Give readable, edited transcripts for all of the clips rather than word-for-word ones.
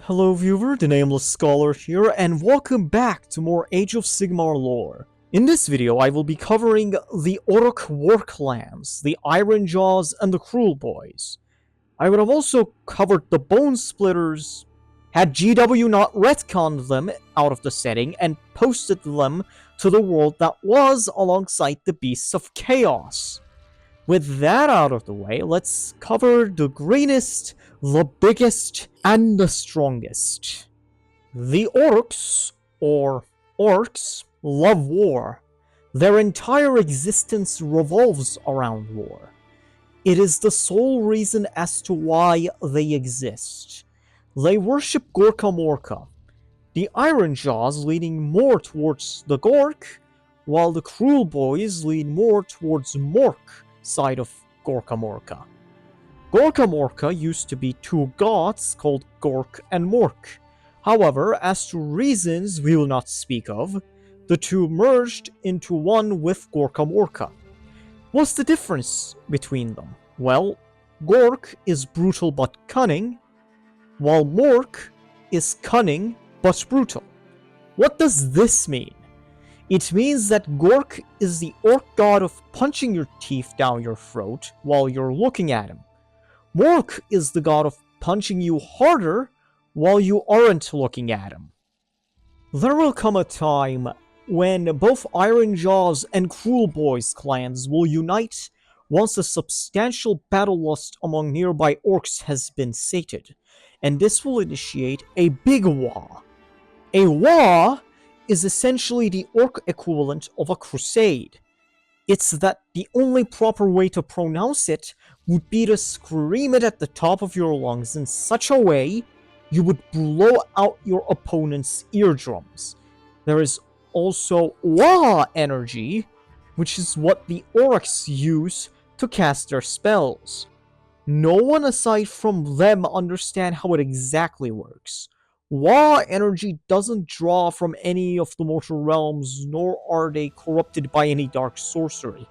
Hello viewer, the Nameless Scholar here, and welcome back to more Age of Sigmar lore. In this video, I will be covering the Orruk Warclans, the Ironjawz, and the Kruleboyz. I would have also covered the Bone Splitters, had GW not retconned them out of the setting and posted them to the world that was alongside the Beasts of Chaos. With that out of the way, let's cover the greenest, the biggest, and the strongest. The Orruks, or Orcs, love war. Their entire existence revolves around war. It is the sole reason as to why they exist. They worship Gorka Morka, the Ironjawz leaning more towards the Gork, while the Kruleboyz lean more towards Mork side of Gorka Morka. Gorka Morka used to be two gods called Gork and Mork. However, as to reasons we will not speak of, the two merged into one with Gorka Morka. What's the difference between them? Well, Gork is brutal but cunning, while Mork is cunning but brutal. What does this mean? It means that Gork is the orc god of punching your teeth down your throat while you're looking at him. Mork is the god of punching you harder while you aren't looking at him. There will come a time when both Ironjawz and Kruleboyz clans will unite once a substantial battle lust among nearby orcs has been sated, and this will initiate a big war. A war is essentially the orc equivalent of a crusade. It's that the only proper way to pronounce it would be to scream it at the top of your lungs in such a way you would blow out your opponent's eardrums. There is also Wa energy, which is what the orcs use to cast their spells. No one aside from them understand how it exactly works. Wa energy doesn't draw from any of the mortal realms, nor are they corrupted by any dark sorcery.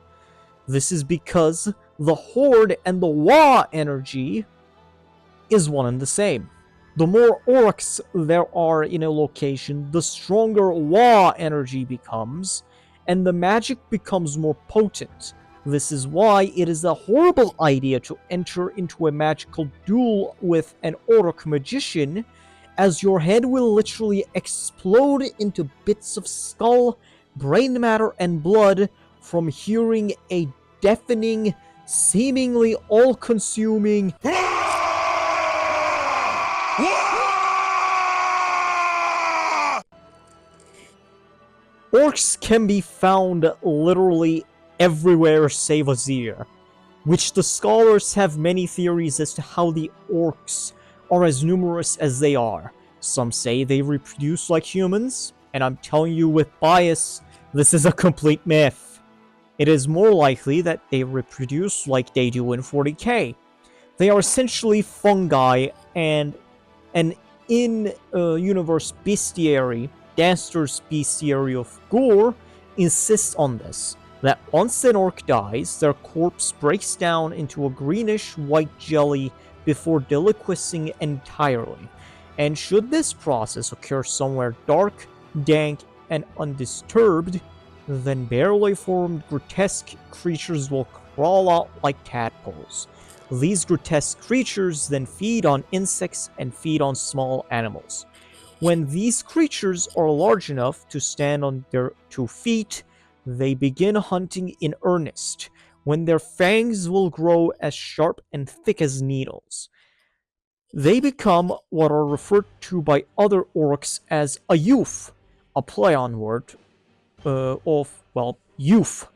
This is because the Horde and the Wa energy is one and the same. The more orcs there are in a location, the stronger Wa energy becomes, and the magic becomes more potent. This is why it is a horrible idea to enter into a magical duel with an Orruk magician, as your head will literally explode into bits of skull, brain matter, and blood from hearing a deafening, seemingly all-consuming Orcs can be found literally everywhere save Azir, which the scholars have many theories as to how the orcs are as numerous as they are. Some say they reproduce like humans, and I'm telling you with bias, this is a complete myth. It is more likely that they reproduce like they do in 40k. They are essentially fungi, and an in-universe bestiary, Danster's bestiary of Gore, insists on this, that once an orc dies, their corpse breaks down into a greenish-white jelly before deliquescing entirely, and should this process occur somewhere dark, dank, and undisturbed, then barely formed grotesque creatures will crawl out like tadpoles. These grotesque creatures then feed on insects and feed on small animals. When these creatures are large enough to stand on their 2 feet, they begin hunting in earnest, when their fangs will grow as sharp and thick as needles. They become what are referred to by other orcs as a youth, a play on word youth.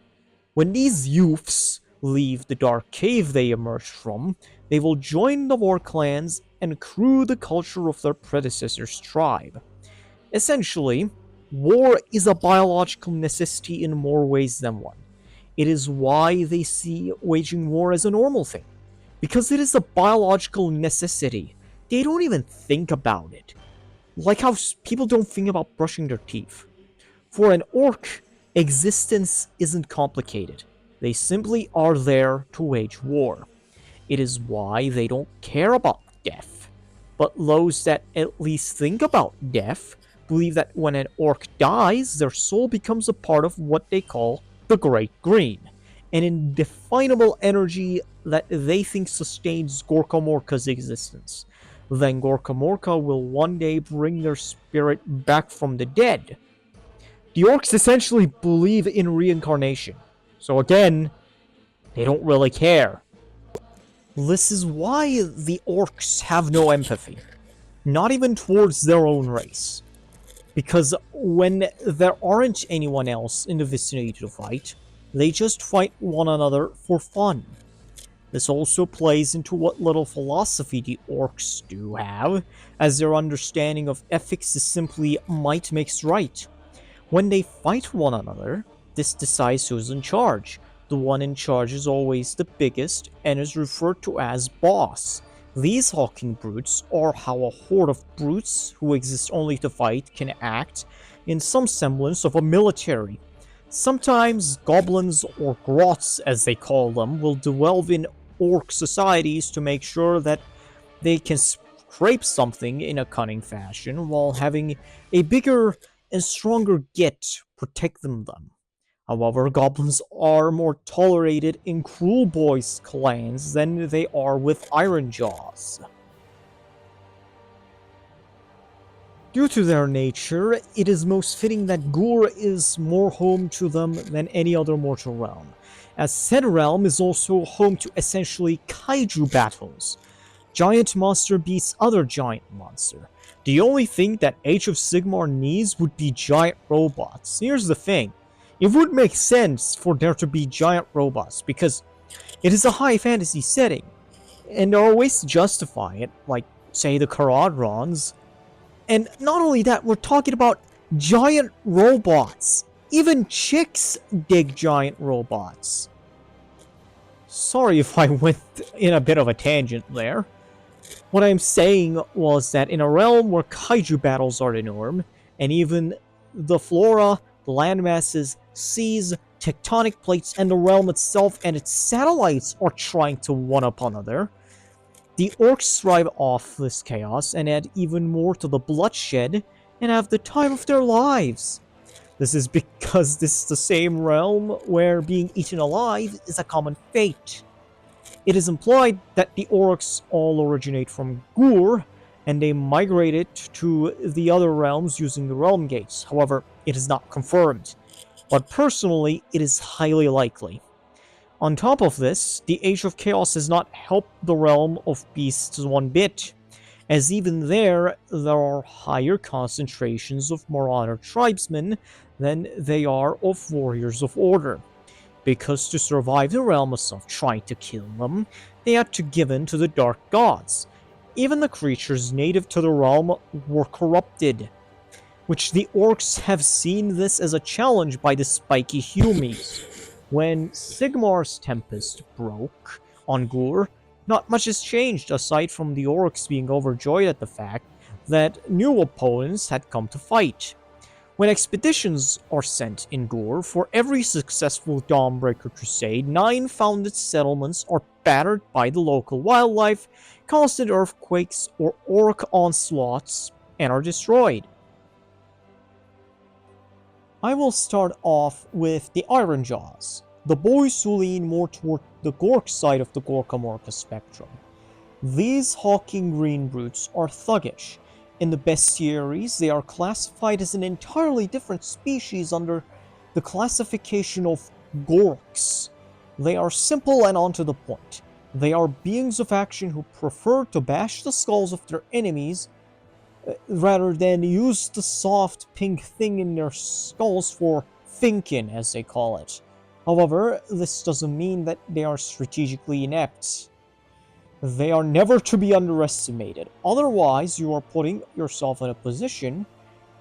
When these youths leave the dark cave they emerged from, they will join the Warclans and accrue the culture of their predecessors' tribe. Essentially, war is a biological necessity in more ways than one. It is why they see waging war as a normal thing. Because it is a biological necessity, they don't even think about it. Like how people don't think about brushing their teeth. For an orc, existence isn't complicated. They simply are there to wage war. It is why they don't care about death. but those that at least think about death believe that when an orc dies, their soul becomes a part of what they call the Great Green, an indefinable energy that they think sustains Gorkamorka's existence. Then Gorkamorka will one day bring their spirit back from the dead. The orcs essentially believe in reincarnation, so again, they don't really care. This is why the orcs have no empathy, not even towards their own race. Because when there aren't anyone else in the vicinity to fight, they just fight one another for fun. This also plays into what little philosophy the orcs do have, as their understanding of ethics is simply might makes right. When they fight one another, this decides who's in charge. The one in charge is always the biggest and is referred to as boss. These hulking brutes are how a horde of brutes who exist only to fight can act in some semblance of a military. Sometimes goblins or grots, as they call them, will delve in orc societies to make sure that they can scrape something in a cunning fashion while having a bigger and stronger get protect them. However, goblins are more tolerated in Kruleboyz clans than they are with Ironjawz. Due to their nature, it is most fitting that Gur is more home to them than any other mortal realm, as said realm is also home to essentially kaiju battles. Giant monster beats other giant monster. The only thing that Age of Sigmar needs would be giant robots. Here's the thing. It would make sense for there to be giant robots, because it is a high fantasy setting, and there are ways to justify it, like, say, the Karadrons. And not only that, we're talking about giant robots. Even chicks dig giant robots. Sorry if I went in a bit of a tangent there. What I'm saying was that in a realm where kaiju battles are the norm, and even the flora, the landmasses, seas, tectonic plates, and the realm itself and its satellites are trying to one-up one another, the orcs thrive off this chaos and add even more to the bloodshed and have the time of their lives. This is because this is the same realm where being eaten alive is a common fate. It is implied that the orcs all originate from Gur, and they migrated to the other realms using the realm gates. However, it is not confirmed, but personally, it is highly likely. On top of this, the Age of Chaos has not helped the realm of beasts one bit, as even there are higher concentrations of marauder tribesmen than they are of warriors of order. Because to survive the realm of trying to kill them, they had to give in to the dark gods. Even the creatures native to the realm were corrupted, which the orcs have seen this as a challenge by the spiky Humies. When Sigmar's Tempest broke on Gur, not much has changed aside from the orcs being overjoyed at the fact that new opponents had come to fight. When expeditions are sent in Gur, for every successful Dawnbreaker crusade, 9 founded settlements are battered by the local wildlife, constant earthquakes, or orc onslaughts, and are destroyed. I will start off with the Ironjawz, the boys who lean more toward the Gork side of the Gorkamorka spectrum. These hulking green brutes are thuggish. In the bestiaries, they are classified as an entirely different species under the classification of Gorks. They are simple and on to the point. They are beings of action who prefer to bash the skulls of their enemies rather than use the soft pink thing in their skulls for thinking, as they call it. However, this doesn't mean that they are strategically inept. They are never to be underestimated. Otherwise, you are putting yourself in a position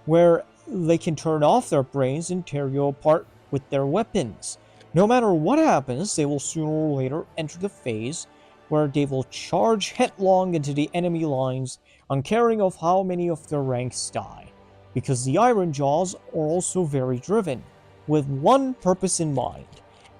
where they can turn off their brains and tear you apart with their weapons. No matter what happens, they will sooner or later enter the phase where they will charge headlong into the enemy lines, uncaring of how many of their ranks die. Because the Ironjawz are also very driven, with one purpose in mind: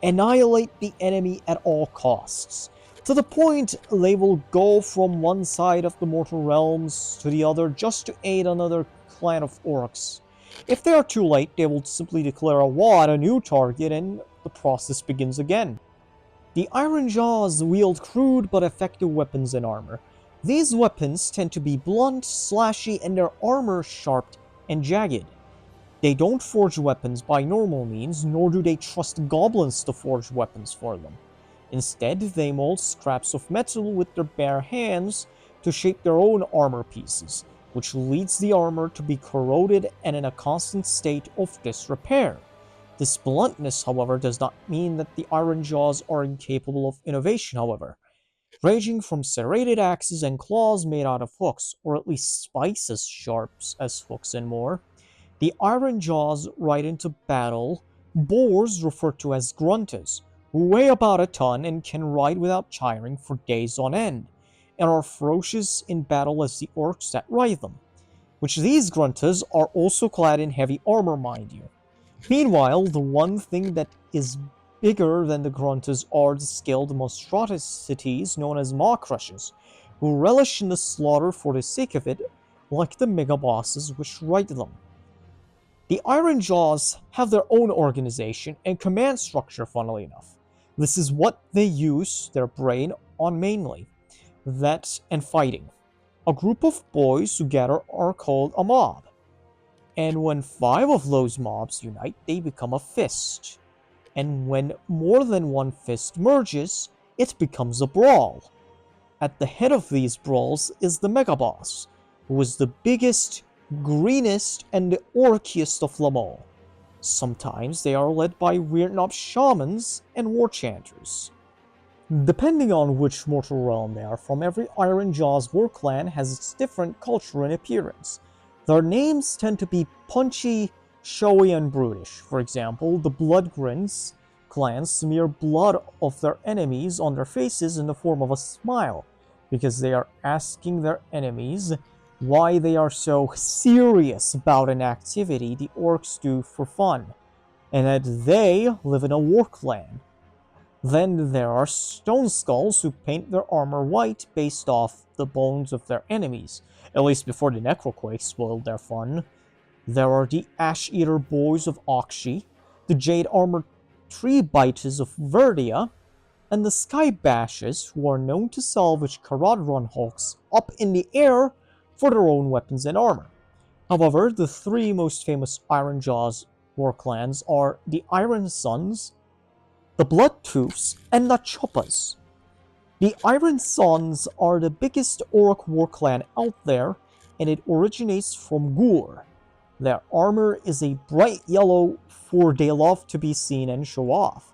annihilate the enemy at all costs. To the point they will go from one side of the mortal realms to the other just to aid another clan of orcs. If they are too late, they will simply declare a war at a new target and the process begins again. The Ironjawz wield crude but effective weapons and armor. These weapons tend to be blunt, slashy, and their armor sharp and jagged. They don't forge weapons by normal means, nor do they trust goblins to forge weapons for them. Instead, they mold scraps of metal with their bare hands to shape their own armor pieces, which leads the armor to be corroded and in a constant state of disrepair. This bluntness, however, does not mean that the Ironjawz are incapable of innovation, however. Ranging from serrated axes and claws made out of hooks, or at least spikes as sharp as hooks and more, the Ironjawz ride into battle boars referred to as grunters, who weigh about a ton and can ride without tiring for days on end, and are ferocious in battle as the orcs that ride them, which these grunters are also clad in heavy armor, mind you. Meanwhile, the one thing that is bigger than the grunters are the skilled monstrosities known as maw crushers, who relish in the slaughter for the sake of it, like the mega bosses which ride them. The Ironjawz have their own organization and command structure, funnily enough. This is what they use their brain on mainly, that and fighting. A group of boys who gather are called a mob, and when 5 of those mobs unite, they become a fist. And when more than one fist merges, it becomes a brawl. At the head of these brawls is the Mega Boss, who is the biggest, greenest, and the orkiest of them all. Sometimes they are led by weird knob shamans and war chanters. Depending on which mortal realm they are from, every Ironjawz Warclan has its different culture and appearance. Their names tend to be punchy, showy, and brutish. For example, the Bloodgrins clans smear blood of their enemies on their faces in the form of a smile, because they are asking their enemies why they are so serious about an activity the orcs do for fun, and that they live in a Warclan. Then there are Stone Skulls who paint their armor white based off the bones of their enemies, at least before the Necroquake spoiled their fun. There are the Ash Eater Boys of Okshi, the Jade Armored Tree Biters of Verdia, and the Sky Bashes, who are known to salvage Karadron Hulks up in the air for their own weapons and armor. However, the 3 most famous Ironjawz Warclans are the Iron Suns, the Bloodtooths, and the Choppas. The Iron Suns are the biggest Orruk warclan out there, and it originates from Gur. Their armor is a bright yellow, for they love to be seen and show off.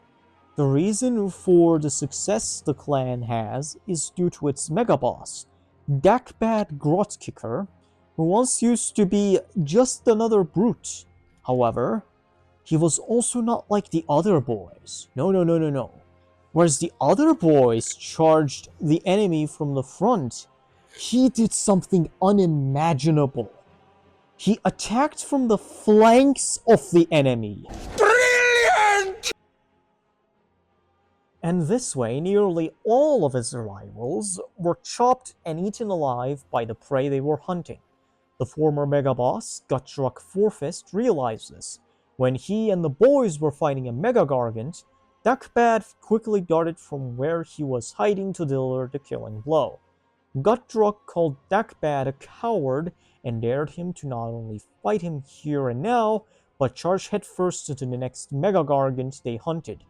The reason for the success the clan has is due to its mega boss, Dakbad Grotkicker, who once used to be just another brute. However, he was also not like the other boys. No. Whereas the other boys charged the enemy from the front, he did something unimaginable. He attacked from the flanks of the enemy. Brilliant! And this way, nearly all of his rivals were chopped and eaten alive by the prey they were hunting. The former mega boss, Gutdruck Fourfist, realized this. When he and the boys were fighting a Mega Gargant, Dakbad quickly darted from where he was hiding to deliver the killing blow. Gutdruck called Dakbad a coward and dared him to not only fight him here and now, but charge headfirst into the next Mega Gargant they hunted.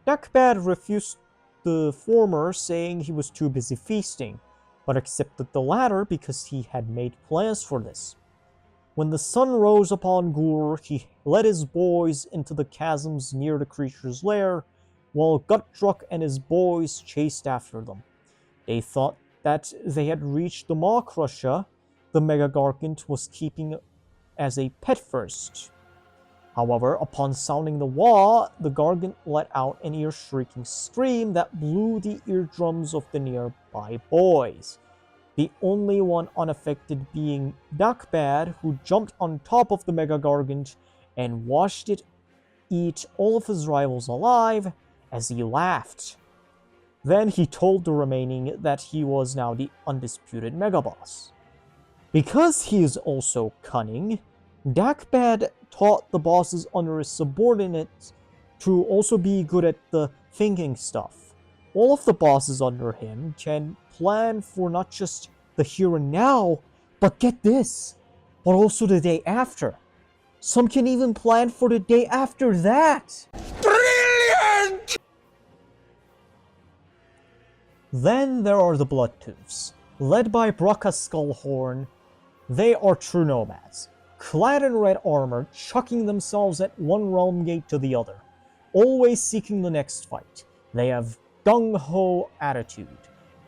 Dakbad refused the former, saying he was too busy feasting, but accepted the latter because he had made plans for this. When the sun rose upon Gur, he led his boys into the chasms near the creature's lair, while Gutdruck and his boys chased after them. They thought that they had reached the Maw Crusher the Mega Gargant was keeping as a pet first. However, upon sounding the wah, the Gargant let out an ear-shrieking scream that blew the eardrums of the nearby boys. The only one unaffected being Dakbad, who jumped on top of the Mega Gargant and watched it eat all of his rivals alive as he laughed. Then he told the remaining that he was now the undisputed megaboss. Because he is also cunning, Dakbad taught the bosses under his subordinates to also be good at the thinking stuff. All of the bosses under him can plan for not just the here and now, but get this, but also the day after. Some can even plan for the day after that! Brilliant! Then there are the Bloodtooths, led by Brocka Skullhorn. They are true nomads, clad in red armor, chucking themselves at one realm gate to the other, always seeking the next fight. They have gung-ho attitude,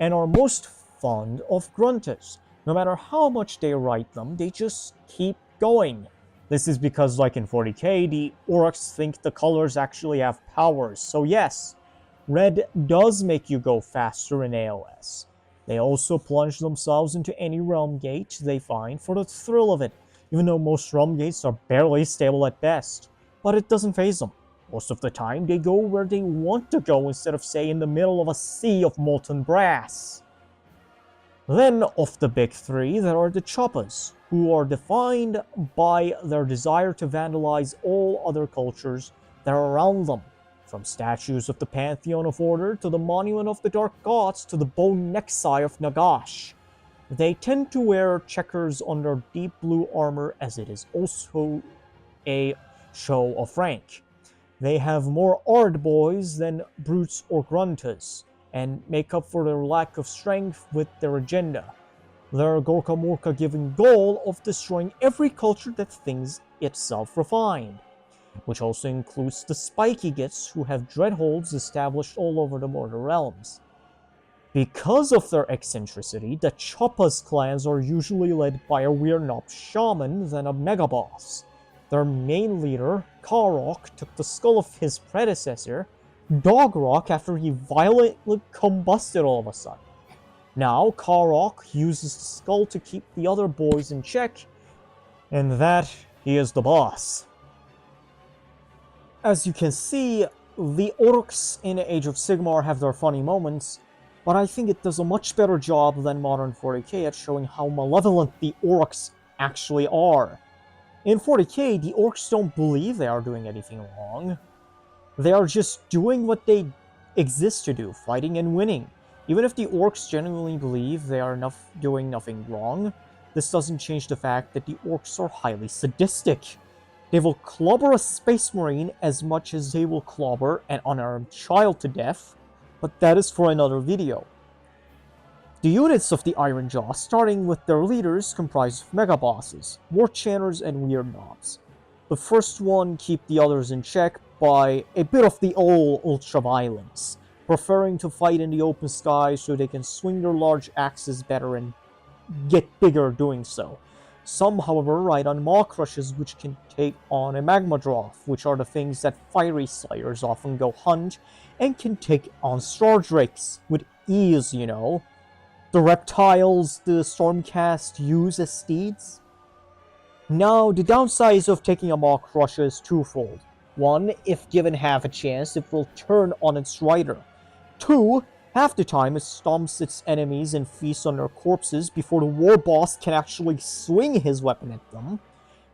and are most fond of grunters. No matter how much they write them, they just keep going. This is because, like in 40k, the Orruks think the colors actually have powers, so yes, red does make you go faster in AOS. They also plunge themselves into any realm gate they find for the thrill of it, even though most realm gates are barely stable at best. But it doesn't faze them. Most of the time, they go where they want to go instead of, say, in the middle of a sea of molten brass. Then, of the big three, there are the Choppas, who are defined by their desire to vandalize all other cultures that are around them. From statues of the Pantheon of Order to the Monument of the Dark Gods to the Bone Nexai of Nagash. They tend to wear checkers on their deep blue armor, as it is also a show of rank. They have more Ardboys than Brutes or Gruntas, and make up for their lack of strength with their agenda. Their Gorka Morka given goal of destroying every culture that thinks itself refined, which also includes the Spiky Gits, who have dreadholds established all over the Mortar Realms. Because of their eccentricity, the Choppa's clans are usually led by a weird knob shaman than a megaboss. Their main leader, Karok, took the skull of his predecessor, Dogrock, after he violently combusted all of a sudden. Now, Karok uses the skull to keep the other boys in check, and that he is the boss. As you can see, the Orruks in Age of Sigmar have their funny moments, but I think it does a much better job than modern 40k at showing how malevolent the Orruks actually are. In 40k, the Orcs don't believe they are doing anything wrong. They are just doing what they exist to do, fighting and winning. Even if the Orcs genuinely believe they are doing nothing wrong, this doesn't change the fact that the Orcs are highly sadistic. They will clobber a Space Marine as much as they will clobber an unarmed child to death, but that is for another video. The units of the Ironjawz, starting with their leaders, comprise of megabosses, war chanters, and weird knobs. The first one keep the others in check by a bit of the old ultra-violence, preferring to fight in the open sky so they can swing their large axes better and get bigger doing so. Some, however, ride on maw crushes, which can take on a magma dwarf, which are the things that fiery slayers often go hunt, and can take on star drakes with ease, you know. The reptiles the Stormcast use as steeds. Now, the downsides of taking a maw crusher is twofold. One, if given half a chance, it will turn on its rider. Two, half the time it stomps its enemies and feasts on their corpses before the war boss can actually swing his weapon at them.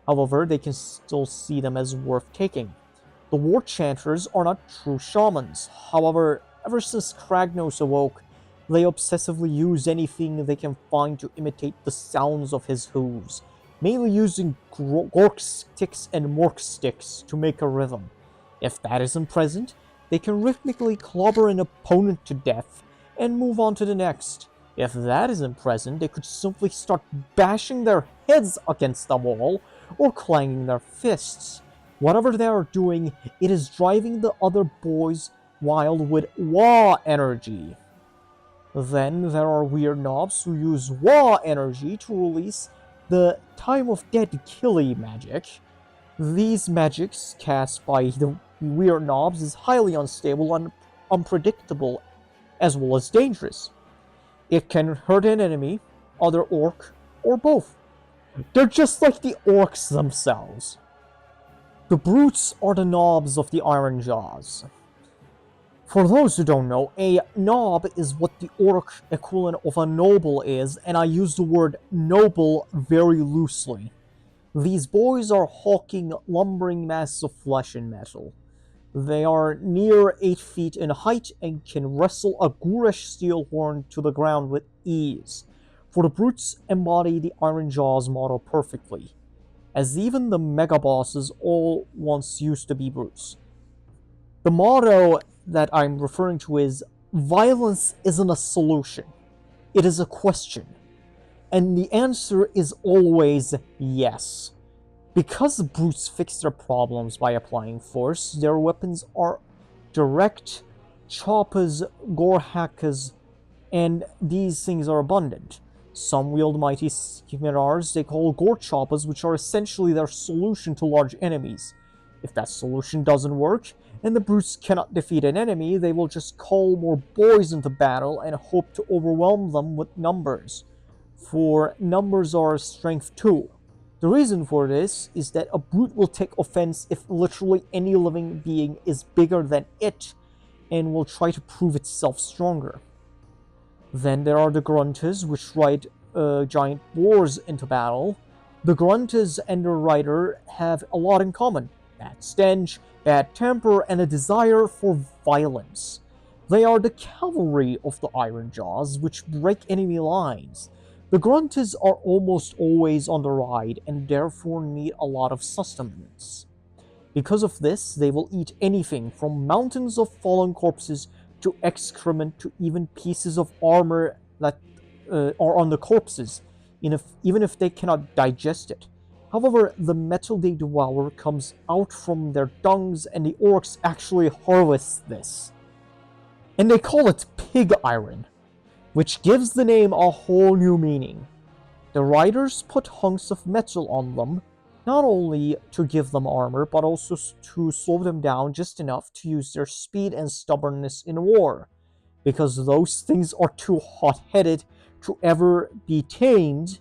However, they can still see them as worth taking. The war chanters are not true shamans. However, ever since Kragnos awoke, they obsessively use anything they can find to imitate the sounds of his hooves, mainly using gork sticks and mork sticks to make a rhythm. If that isn't present, they can rhythmically clobber an opponent to death and move on to the next. If that isn't present, they could simply start bashing their heads against the wall or clanging their fists. Whatever they are doing, it is driving the other boys wild with Wa energy. Then there are weird knobs who use Wa energy to release the Time of Dead Killy magic. These magics cast by the weird knobs is highly unstable and unpredictable, as well as dangerous. It can hurt an enemy, other orc, or both. They're just like the orcs themselves. The brutes are the knobs of the Ironjawz. For those who don't know, a nob is what the Orruk equivalent of a noble is, and I use the word noble very loosely. These boys are hulking, lumbering masses of flesh and metal. They are near 8 feet in height and can wrestle a Gurish steel horn to the ground with ease, for the brutes embody the Ironjawz model perfectly, as even the mega bosses all once used to be brutes. The motto that I'm referring to is violence isn't a solution, it is a question. And the answer is always yes. Because brutes fix their problems by applying force, their weapons are direct, choppers, gore hackers, and these things are abundant. Some wield mighty Sigmars they call gore choppers, which are essentially their solution to large enemies. If that solution doesn't work, and the brutes cannot defeat an enemy, they will just call more boys into battle and hope to overwhelm them with numbers. For numbers are strength too. The reason for this is that a brute will take offense if literally any living being is bigger than it, and will try to prove itself stronger. Then there are the Grunters, which ride giant boars into battle. The Grunters and their rider have a lot in common: bad stench, bad temper, and a desire for violence. They are the cavalry of the Ironjawz, which break enemy lines. The Grunters are almost always on the ride and therefore need a lot of sustenance. Because of this, they will eat anything from mountains of fallen corpses to excrement to even pieces of armor that are on the corpses, even if they cannot digest it. However, the metal they devour comes out from their dungs, and the orcs actually harvest this. And they call it pig iron, which gives the name a whole new meaning. The riders put hunks of metal on them, not only to give them armor, but also to slow them down just enough to use their speed and stubbornness in war, because those things are too hot-headed to ever be tamed,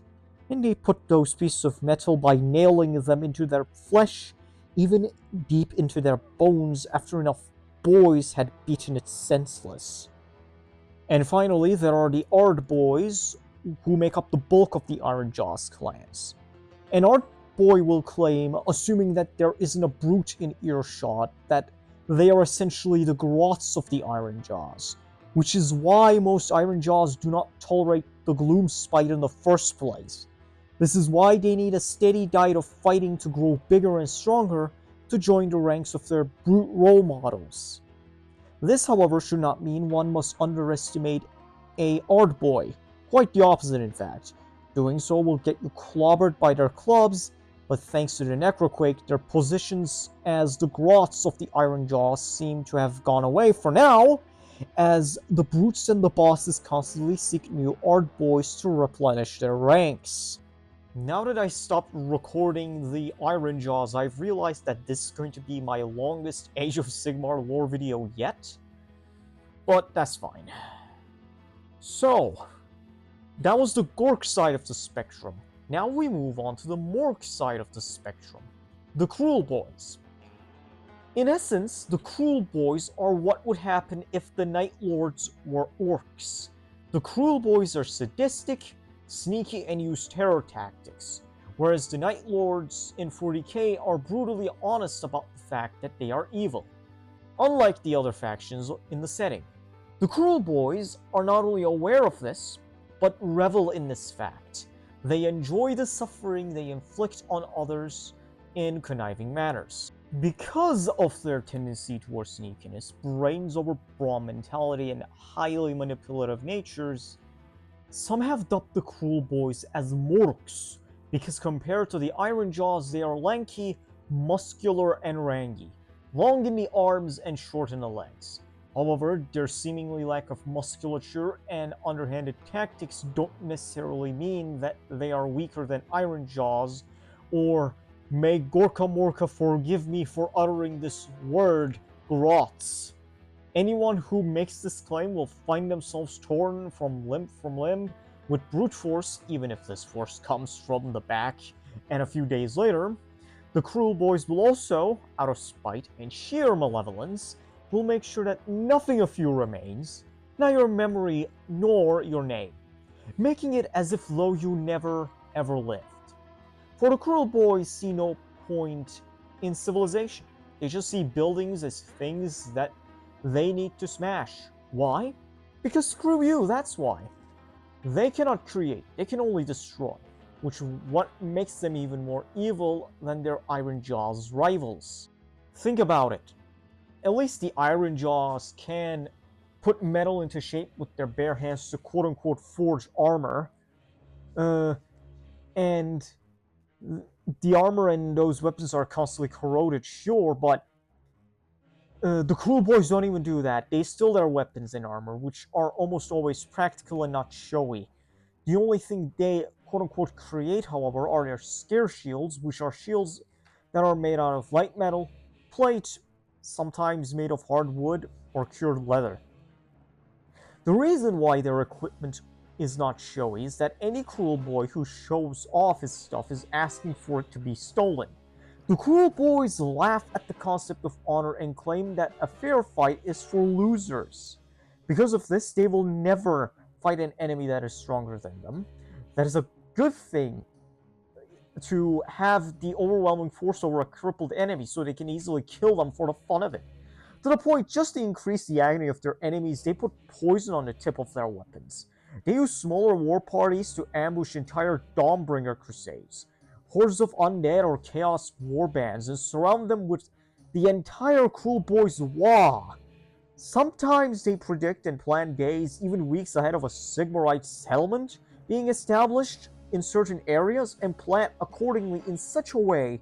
and they put those pieces of metal by nailing them into their flesh, even deep into their bones after enough boys had beaten it senseless. And finally, there are the Ard boys, who make up the bulk of the Ironjawz clans. An Ard boy will claim, assuming that there isn't a brute in earshot, that they are essentially the grots of the Ironjawz, which is why most Ironjawz do not tolerate the gloom spite in the first place. This is why they need a steady diet of fighting to grow bigger and stronger to join the ranks of their brute role models. This, however, should not mean one must underestimate a Ard boy. Quite the opposite, in fact. Doing so will get you clobbered by their clubs, but thanks to the Necroquake, their positions as the grots of the Ironjawz seem to have gone away for now, as the brutes and the bosses constantly seek new Ard boys to replenish their ranks. Now that I stopped recording the Ironjawz, I've realized that this is going to be my longest Age of Sigmar lore video yet, but that's fine. So, that was the Gork side of the spectrum. Now we move on to the Mork side of the spectrum, the Kruleboyz. In essence, the Kruleboyz are what would happen if the Night Lords were orcs. The Kruleboyz are sadistic, sneaky, and use terror tactics, whereas the Night Lords in 40k are brutally honest about the fact that they are evil, unlike the other factions in the setting. The Kruleboyz are not only aware of this, but revel in this fact. They enjoy the suffering they inflict on others in conniving manners. Because of their tendency towards sneakiness, brains over brawn mentality, and highly manipulative natures, some have dubbed the Kruleboyz as Morks, because compared to the Ironjawz, they are lanky, muscular, and rangy, long in the arms and short in the legs. However, their seemingly lack of musculature and underhanded tactics don't necessarily mean that they are weaker than Ironjawz, or may Gorka Morka forgive me for uttering this word, grots. Anyone who makes this claim will find themselves torn from limb with brute force, even if this force comes from the back, and a few days later, the Kruleboyz will also, out of spite and sheer malevolence, will make sure that nothing of you remains, neither your memory nor your name, making it as if though you never ever lived. For the Kruleboyz see no point in civilization. They just see buildings as things that they need to smash. Why? Because screw you, that's why. They cannot create, they can only destroy, which what makes them even more evil than their Ironjawz rivals. Think about it. At least the Ironjawz can put metal into shape with their bare hands to quote-unquote forge armor. And the armor and those weapons are constantly corroded, sure, but the Kruleboyz don't even do that. They steal their weapons and armor, which are almost always practical and not showy. The only thing they quote-unquote create, however, are their scare shields, which are shields that are made out of light metal, plate, sometimes made of hard wood or cured leather. The reason why their equipment is not showy is that any Kruleboy who shows off his stuff is asking for it to be stolen. The Kruleboyz laugh at the concept of honor and claim that a fair fight is for losers. Because of this, they will never fight an enemy that is stronger than them. That is a good thing to have the overwhelming force over a crippled enemy so they can easily kill them for the fun of it. To the point, just to increase the agony of their enemies, they put poison on the tip of their weapons. They use smaller war parties to ambush entire Dawnbringer crusades, hordes of undead or chaos warbands, and surround them with the entire Kruleboyz Wa. Sometimes they predict and plan days, even weeks ahead of a Sigmarite settlement being established in certain areas and plant accordingly in such a way.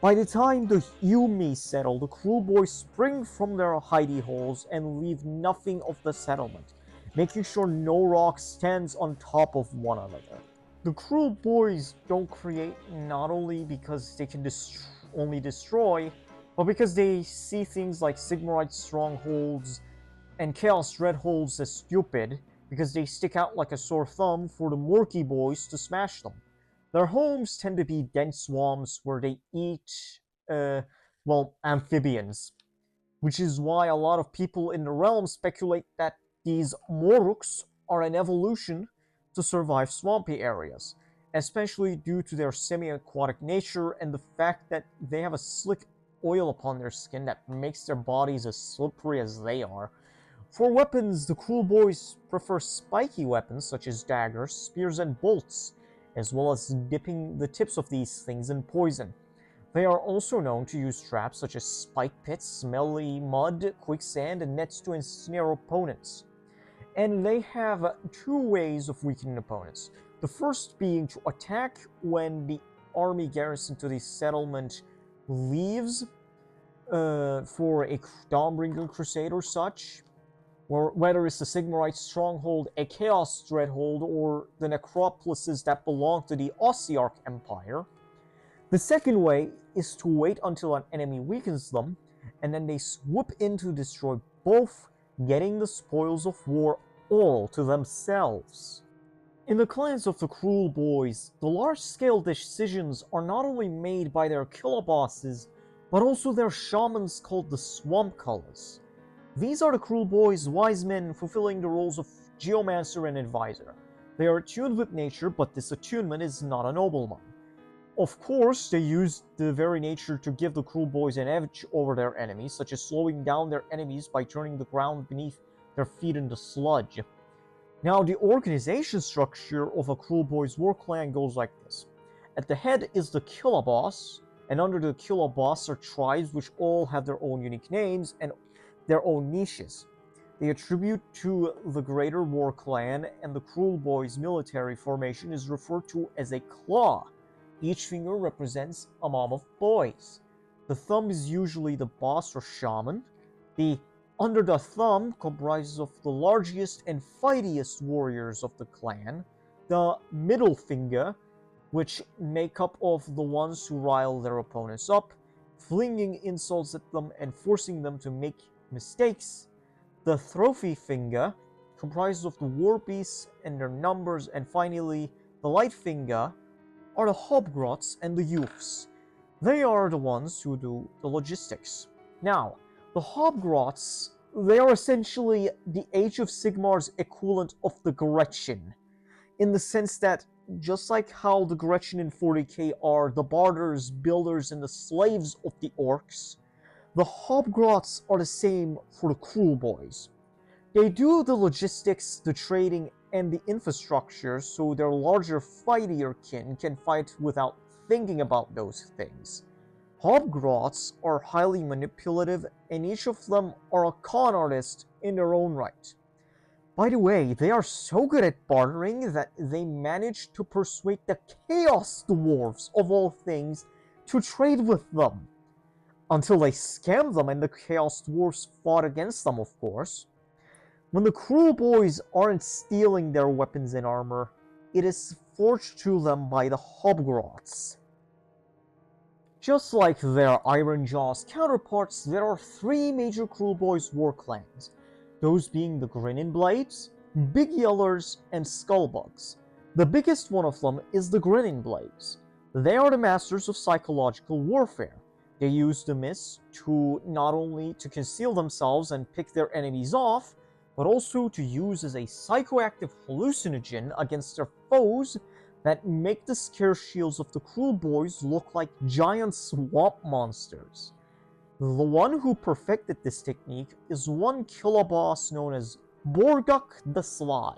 By the time the Yumi settle, the Kruleboyz spring from their hidey holes and leave nothing of the settlement, making sure no rock stands on top of one another. The Kruleboyz don't create not only because they can only destroy, but because they see things like Sigmarite strongholds and Chaos Dreadholds as stupid, because they stick out like a sore thumb for the Murky Boys to smash them. Their homes tend to be dense swamps where they eat, amphibians. Which is why a lot of people in the realm speculate that these Orruks are an evolution to survive swampy areas, especially due to their semi-aquatic nature and the fact that they have a slick oil upon their skin that makes their bodies as slippery as they are. For weapons, the Kruleboyz prefer spiky weapons such as daggers, spears, and bolts, as well as dipping the tips of these things in poison. They are also known to use traps such as spike pits, smelly mud, quicksand, and nets to ensnare opponents. And they have two ways of weakening opponents. The first being to attack when the army garrison to the settlement leaves for a Dawnbringer crusade or such, or whether it's the Sigmarite stronghold, a Chaos Dreadhold, or the necropolises that belong to the Ossiarch Empire. The second way is to wait until an enemy weakens them, and then they swoop in to destroy both, getting the spoils of war all to themselves. In the clans of the Kruleboyz, the large-scale decisions are not only made by their killer bosses, but also their shamans called the Swamp Cullers. These are the Kruleboyz wise men fulfilling the roles of geomancer and advisor. They are attuned with nature, but this attunement is not a noble one. Of course, they use the very nature to give the Kruleboyz an edge over their enemies, such as slowing down their enemies by turning the ground beneath their feet into sludge. Now, the organization structure of a Kruleboyz war clan goes like this. At the head is the killer boss, and under the killer boss are tribes which all have their own unique names and their own niches. They attribute to the greater war clan, and the Kruleboyz military formation is referred to as a claw. Each finger represents a mom of boys. The thumb is usually the boss or shaman. The under the thumb comprises of the largest and fightiest warriors of the clan. The middle finger, which make up of the ones who rile their opponents up, flinging insults at them and forcing them to make mistakes. The trophy finger comprises of the war beasts and their numbers, and finally, the light finger are the hobgrots and the youths. They are the ones who do the logistics. Now, The Hobgrots, they are essentially the Age of Sigmar's equivalent of the Gretchen, in the sense that just like how the Gretchen in 40k are the barders, builders, and the slaves of the orcs, the Hobgrots are the same for the Kruleboyz. They do the logistics, the trading, and the infrastructure so their larger fightier kin can fight without thinking about those things. Hobgrots are highly manipulative, and each of them are a con artist in their own right. By the way, they are so good at bartering that they managed to persuade the Chaos Dwarves, of all things, to trade with them. Until they scammed them and the Chaos Dwarves fought against them, of course. When the Kruleboyz aren't stealing their weapons and armor, it is forged to them by the Hobgrots. Just like their Ironjawz counterparts, there are three major Kruleboyz Warclans, those being the Grinning Blades, Big Yellers, and Skullbugs. The biggest one of them is the Grinning Blades. They are the masters of psychological warfare. They use the mist to not only to conceal themselves and pick their enemies off, but also to use as a psychoactive hallucinogen against their foes that make the scare shields of the Kruleboyz look like giant swamp monsters. The one who perfected this technique is one killer boss known as Orruk the Sly,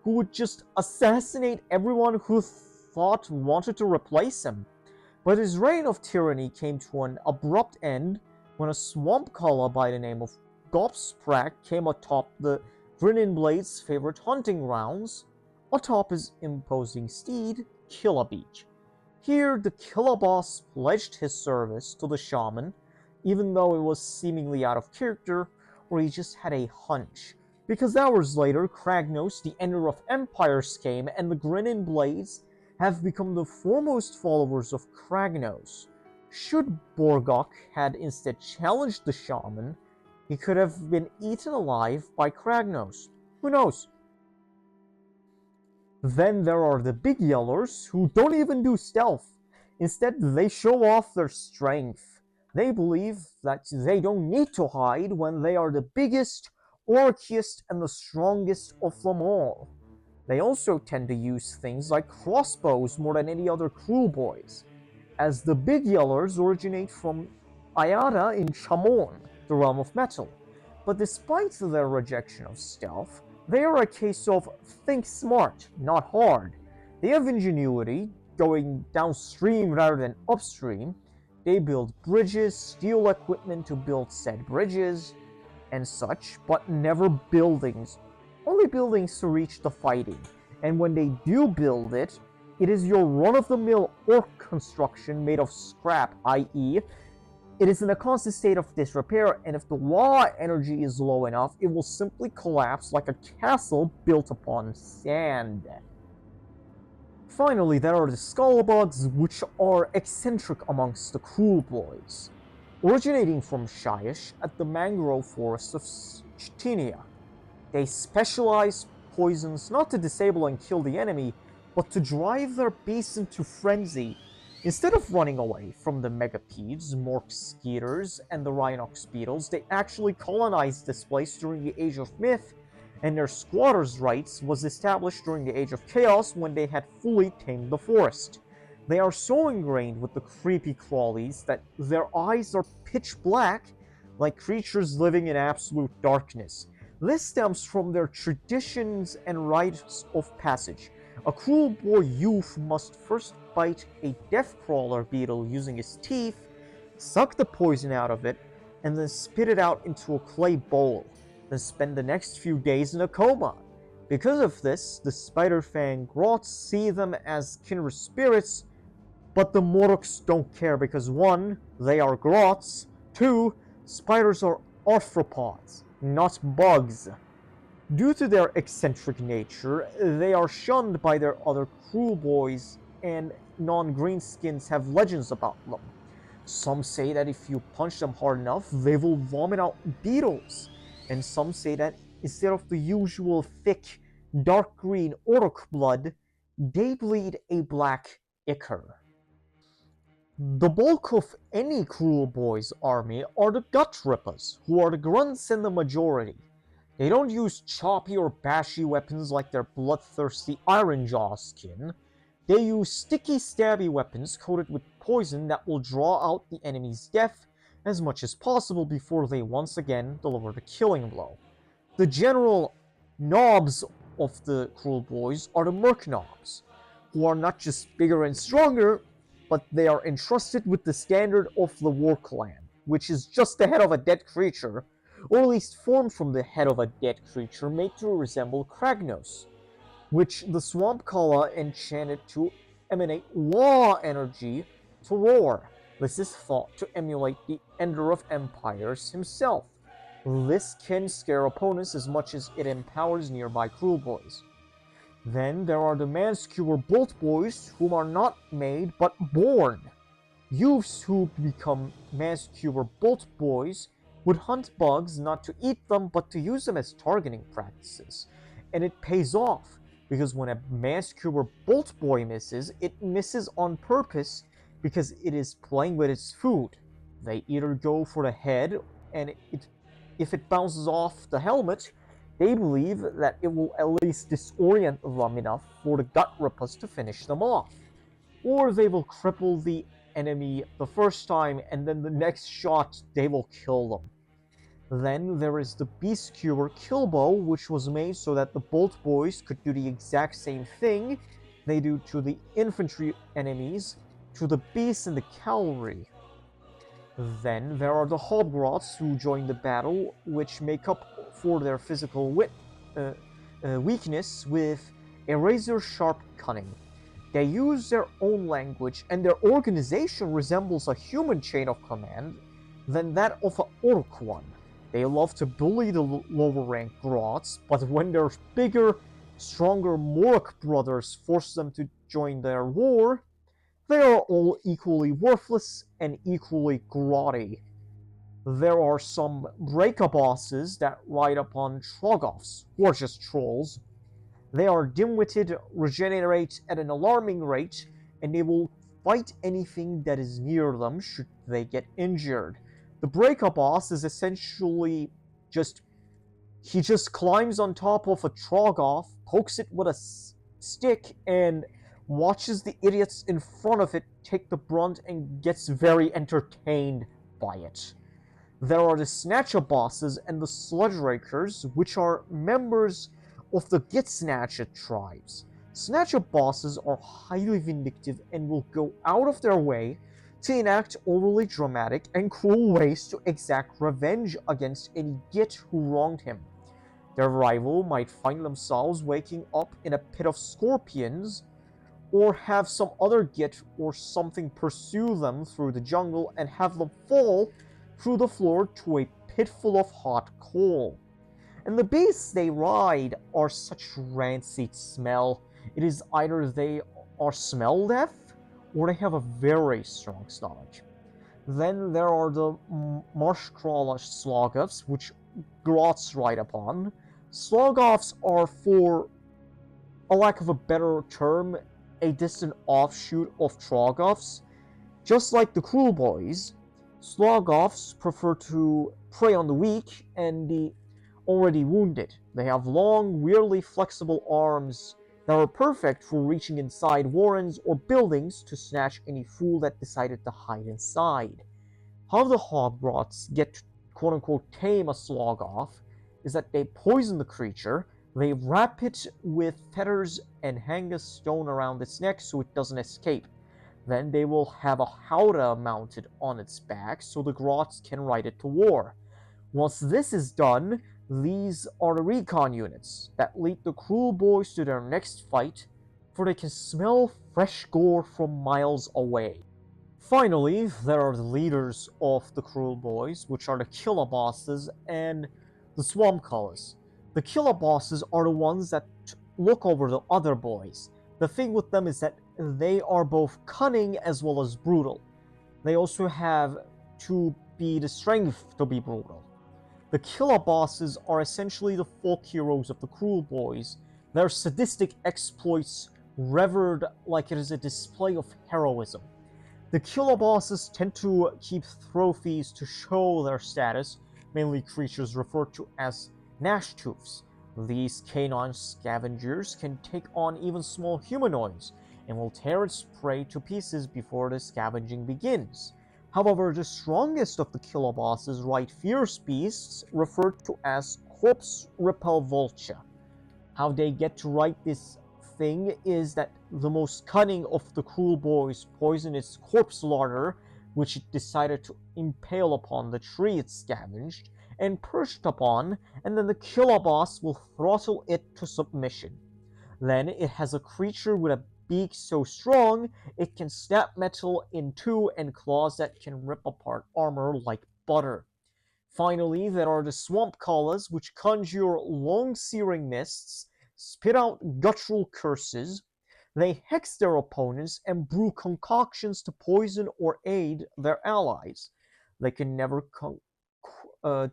who would just assassinate everyone who wanted to replace him. But his reign of tyranny came to an abrupt end when a swamp caller by the name of Gobsprak came atop the Grinning Blade's favorite hunting grounds, atop his imposing steed, Killabeach. Here, the killer boss pledged his service to the shaman, even though it was seemingly out of character, or he just had a hunch. Because hours later, Kragnos, the Ender of Empires, came, and the Grinning Blades have become the foremost followers of Kragnos. Should Orruk had instead challenged the shaman, he could have been eaten alive by Kragnos. Who knows? Then there are the Big Yellers, who don't even do stealth. Instead, they show off their strength. They believe that they don't need to hide when they are the biggest, orkiest, and the strongest of them all. They also tend to use things like crossbows more than any other Kruleboyz, as the Big Yellers originate from Ayada in Chamon, the realm of metal. But despite their rejection of stealth, they are a case of think smart, not hard. They have ingenuity, going downstream rather than upstream. They build bridges, steal equipment to build said bridges, and such, but never buildings. Only buildings to reach the fighting. And when they do build it, it is your run-of-the-mill orc construction made of scrap, i.e., it is in a constant state of disrepair, and if the raw energy is low enough, it will simply collapse like a castle built upon sand. Finally, there are the Skullbugs, which are eccentric amongst the Kruleboyz, originating from Shyish at the mangrove forest of Chtinia. They specialize poisons not to disable and kill the enemy, but to drive their beasts into frenzy. Instead of running away from the Megapedes, Mork Skeeters, and the Rhinox Beetles, they actually colonized this place during the Age of Myth, and their squatters' rights was established during the Age of Chaos when they had fully tamed the forest. They are so ingrained with the creepy crawlies that their eyes are pitch black, like creatures living in absolute darkness. This stems from their traditions and rites of passage. A Kruleboy youth must first bite a deathcrawler beetle using his teeth, suck the poison out of it, and then spit it out into a clay bowl, then spend the next few days in a coma. Because of this, the Spiderfang Grots see them as kindred spirits, but the Moruks don't care because 1. They are Grots, 2. Spiders are arthropods, not bugs. Due to their eccentric nature, they are shunned by their other Kruleboyz, and non-greenskins have legends about them. Some say that if you punch them hard enough, they will vomit out beetles, and some say that instead of the usual thick, dark green Orruk blood, they bleed a black ichor. The bulk of any Kruleboyz army are the Gut Rippers, who are the grunts in the majority. They don't use choppy or bashy weapons like their bloodthirsty Ironjawz kin. They use sticky stabby weapons coated with poison that will draw out the enemy's death as much as possible before they once again deliver the killing blow. The general knobs of the Kruleboyz are the Merc Knobs, who are not just bigger and stronger, but they are entrusted with the standard of the Warclan, which is just the head of a dead creature, or at least formed from the head of a dead creature made to resemble Kragnos, which the Swamp Kala enchanted to emanate law energy to roar. This is thought to emulate the Ender of Empires himself. This can scare opponents as much as it empowers nearby Kruleboyz. Then there are the Manskewer Boltboyz, whom are not made but born. Youths who become Manskewer Boltboyz would hunt bugs not to eat them but to use them as targeting practices. And it pays off, because when a Manskewer Boltboy misses, it misses on purpose because it is playing with its food. They either go for the head, and if it bounces off the helmet, they believe that it will at least disorient them enough for the Gut Rippers to finish them off. Or they will cripple the enemy the first time, and then the next shot they will kill them. Then there is the Beastkewer Killbow, which was made so that the Boltboyz could do the exact same thing they do to the infantry enemies, to the beasts and the cavalry. Then there are the Hobgrots, who join the battle, which make up for their physical weakness with a razor-sharp cunning. They use their own language, and their organization resembles a human chain of command than that of an Orruk one. They love to bully the lower-ranked Grots, but when their bigger, stronger Morok brothers force them to join their war, they are all equally worthless and equally grotty. There are some breakup bosses that ride upon Troggoths, who are just trolls. They are dim-witted, regenerate at an alarming rate, and they will fight anything that is near them should they get injured. The breakup boss is essentially he just climbs on top of a Troggoth, pokes it with a stick, and watches the idiots in front of it take the brunt and gets very entertained by it. There are the Snatcher bosses and the Sludge Rakers, which are members of the Get Snatched tribes. Snatcher bosses are highly vindictive and will go out of their way to enact overly dramatic and cruel ways to exact revenge against any Git who wronged him. Their rival might find themselves waking up in a pit of scorpions, or have some other Git or something pursue them through the jungle and have them fall through the floor to a pit full of hot coal. And the beasts they ride are such rancid smell. It is either they are smell deaf, or they have a very strong stomach. Then there are the Marshcrawler Sloggoths, which Grots ride upon. Sloggoths are, for a lack of a better term, a distant offshoot of Troggoths. Just like the Kruleboyz, Sloggoths prefer to prey on the weak and the already wounded. They have long, weirdly flexible arms that are perfect for reaching inside warrens or buildings to snatch any fool that decided to hide inside. How the Hobgrots get to quote-unquote tame a Sloggoth is that they poison the creature, they wrap it with feathers and hang a stone around its neck so it doesn't escape. Then they will have a howdah mounted on its back so the Grots can ride it to war. Once this is done, these are the recon units that lead the Kruleboyz to their next fight, for they can smell fresh gore from miles away. Finally, there are the leaders of the Kruleboyz, which are the Killer Bosses and the Swamp Colors. The Killer Bosses are the ones that look over the other boys. The thing with them is that they are both cunning as well as brutal. They also have to be the strength to be brutal. The Killer Bosses are essentially the folk heroes of the Kruleboyz. Their sadistic exploits revered like it is a display of heroism. The killer bosses tend to keep trophies to show their status, mainly creatures referred to as Gnashtooths. These canine scavengers can take on even small humanoids and will tear its prey to pieces before the scavenging begins. However, the strongest of the killer bosses ride fierce beasts referred to as Corpse Repel Vulture. How they get to write this thing is that the most cunning of the Kruleboyz poison its corpse larder, which it decided to impale upon the tree it scavenged and perched upon, and then the killer boss will throttle it to submission. Then it has a creature with a beak so strong it can snap metal in two and claws that can rip apart armor like butter. Finally, there are the swamp callas, which conjure long searing mists, spit out guttural curses. They hex their opponents and brew concoctions to poison or aid their allies. They can never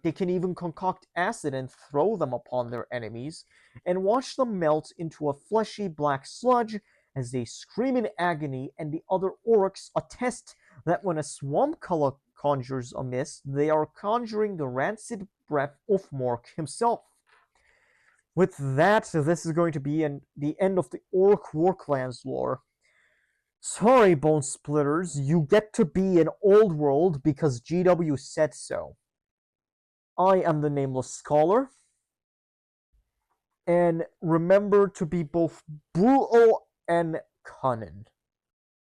they can even concoct acid and throw them upon their enemies, and watch them melt into a fleshy black sludge as they scream in agony, and the other Orruks attest that when a swamp color conjures a mist, they are conjuring the rancid breath of Mork himself. With that, this is going to be the end of the Orruk Warclans lore. Sorry, Bone Splitters, you get to be in Old World because GW said so. I am the Nameless Scholar, and remember to be both brutal and cunning.